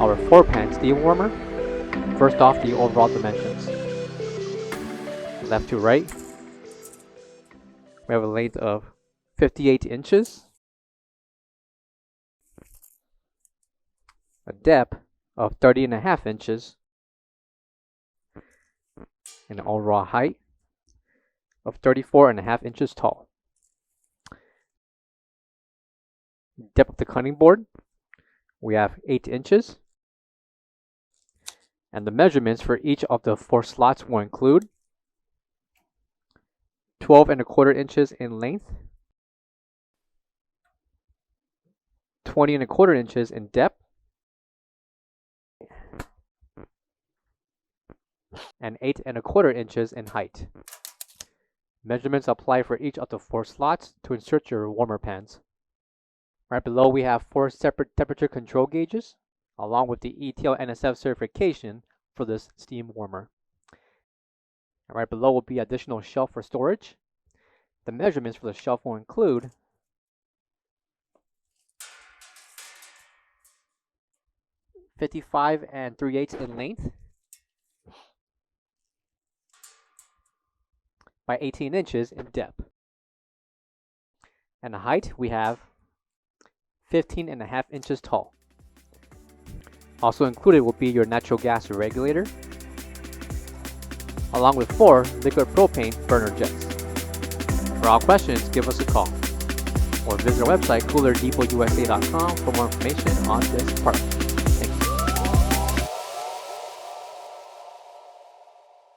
our 4-pan steam warmer. First off, the overall dimensions. Left to right, we have a length of 58 inches, a depth of 30.5 inches, and an overall height of 34.5 inches tall. Depth of the cutting board, we have 8 inches, and the measurements for each of the 4 slots will include 12.25 inches in length, 20.25 inches in depth, and 8.25 inches in height. Measurements apply for each of the 4 slots to insert your warmer pans. Right below we have 4 separate temperature control gauges, along with the ETL NSF certification for this steam warmer. And right below will be additional shelf for storage. The measurements for the shelf will include 55 3/8 in length by 18 inches in depth. And the height we have 15.5 inches tall. Also included will be your natural gas regulator, along with 4 liquid propane burner jets. For all questions, give us a call or visit our website coolerdepotUSA.com for more information on this product.